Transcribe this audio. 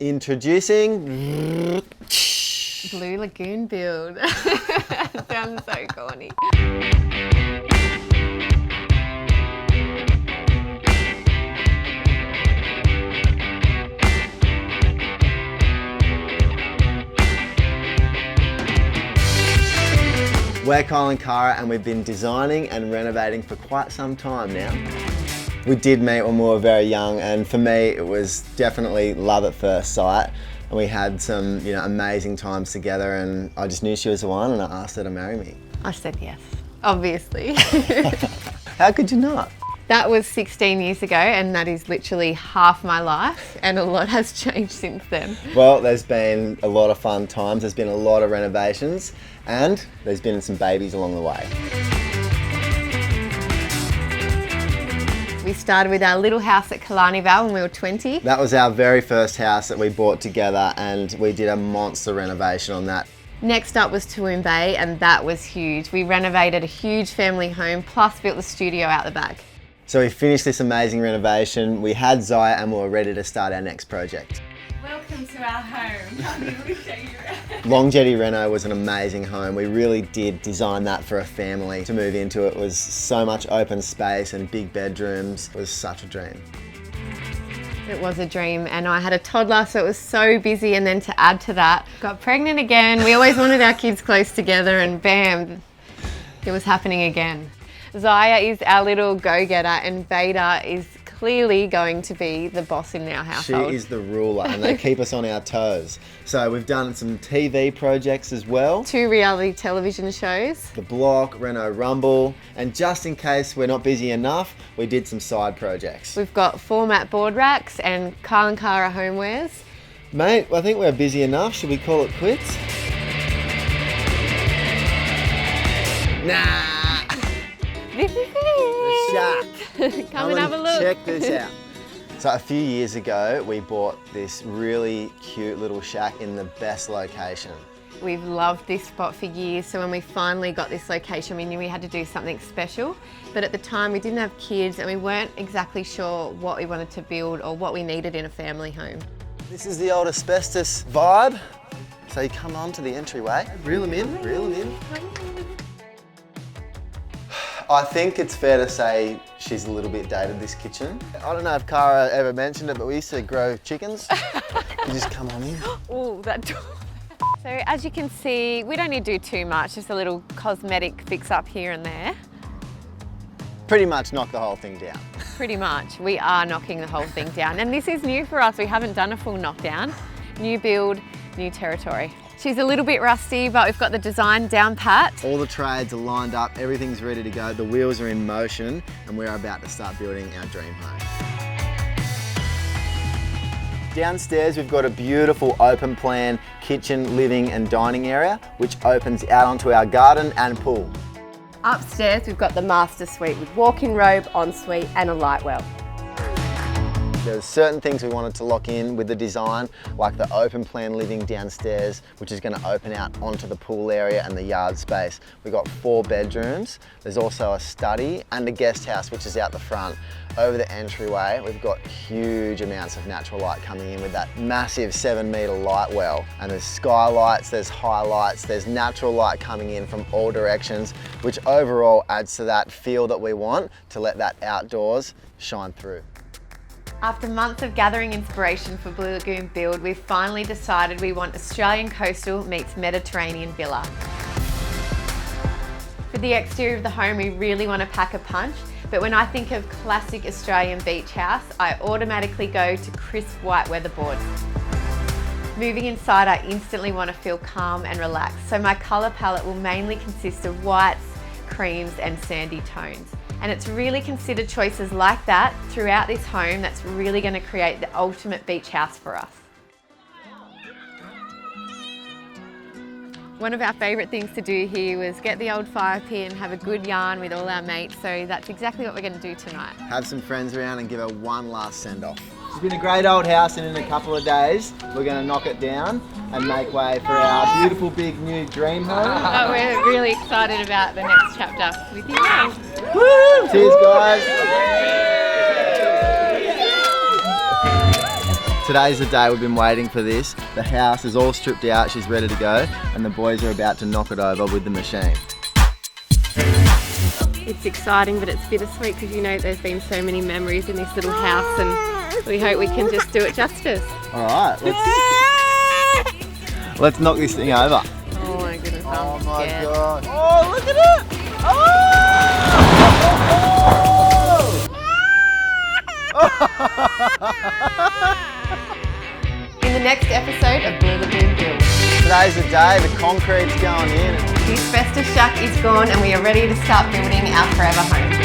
Introducing Blue Lagoon build. Sounds so corny. We're Kyal and Kara, and we've been designing and renovating for quite some time now. We did meet when we were very young, and for me it was definitely love at first sight. And we had some, amazing times together, and I just knew she was the one, and I asked her to marry me. I said yes, obviously. How could you not? That was 16 years ago, and that is literally half my life, and a lot has changed since then. Well, there's been a lot of fun times, there's been a lot of renovations, and there's been some babies along the way. We started with our little house at Kalanival when we were 20. That was our very first house that we bought together, and we did a monster renovation on that. Next up was Toowoomba Bay, and that was huge. We renovated a huge family home, plus built the studio out the back. So we finished this amazing renovation, we had Zaya, and we were ready to start our next project. Welcome to our home. Come here, we'll show you around. Long Jetty Reno was an amazing home. We really did design that for a family to move into. It was so much open space and big bedrooms. It was such a dream. It was a dream, and I had a toddler, so it was so busy, and then to add to that, got pregnant again. We always wanted our kids close together, and bam, it was happening again. Zaya is our little go-getter, and Veda is clearly going to be the boss in our household. She is the ruler, and they keep us on our toes. So we've done some TV projects as well. 2 reality television shows. The Block, Renault Rumble, and just in case we're not busy enough, we did some side projects. We've got format board racks and Kyal and Kara homewares. Mate, I think we're busy enough. Should we call it quits? Nah! This is it! Shack! Come and have a look. Check this out. So a few years ago, we bought this really cute little shack in the best location. We've loved this spot for years, so when we finally got this location, we knew we had to do something special. But at the time, we didn't have kids, and we weren't exactly sure what we wanted to build or what we needed in a family home. This is the old asbestos vibe. So you come onto the entryway, reel them in, reel them in. I think it's fair to say she's a little bit dated, this kitchen. I don't know if Kara ever mentioned it, but we used to grow chickens. You just come on in. Oh, that door. So as you can see, we don't need to do too much, just a little cosmetic fix up here and there. Pretty much knock the whole thing down. Pretty much, we are knocking the whole thing down. And this is new for us, we haven't done a full knockdown. New build, new territory. She's a little bit rusty, but we've got the design down pat. All the trades are lined up, everything's ready to go, the wheels are in motion, and we're about to start building our dream home. Downstairs, we've got a beautiful open plan kitchen, living and dining area, which opens out onto our garden and pool. Upstairs, we've got the master suite with walk-in robe, ensuite and a light well. There's certain things we wanted to lock in with the design, like the open plan living downstairs, which is going to open out onto the pool area and the yard space. We've got 4 bedrooms. There's also a study and a guest house, which is out the front. Over the entryway, we've got huge amounts of natural light coming in with that massive 7-metre light well. And there's skylights, there's highlights, there's natural light coming in from all directions, which overall adds to that feel that we want to let that outdoors shine through. After months of gathering inspiration for Blue Lagoon build, we've finally decided we want Australian coastal meets Mediterranean villa. For the exterior of the home, we really want to pack a punch, but when I think of classic Australian beach house, I automatically go to crisp white weatherboards. Moving inside, I instantly want to feel calm and relaxed, so my colour palette will mainly consist of whites, creams and sandy tones. And it's really considered choices like that throughout this home that's really going to create the ultimate beach house for us. One of our favourite things to do here was get the old fire pit and have a good yarn with all our mates, so that's exactly what we're going to do tonight. Have some friends around and give her one last send-off. It's been a great old house, and in a couple of days we're going to knock it down and make way for our beautiful big new dream home. But we're really excited about the next chapter with you guys. Woo! Cheers guys! Today's the day we've been waiting for this. The house is all stripped out, she's ready to go, and the boys are about to knock it over with the machine. It's exciting, but it's bittersweet because you know there's been so many memories in this little house, and we hope we can just do it justice. All right, let's knock this thing over. Oh my goodness, Oh I'm my scared. God. Oh, look at it! In the next episode of Blue Lagoon Build. Today's the day, the concrete's going in. The asbestos shack is gone and we are ready to start building our forever home.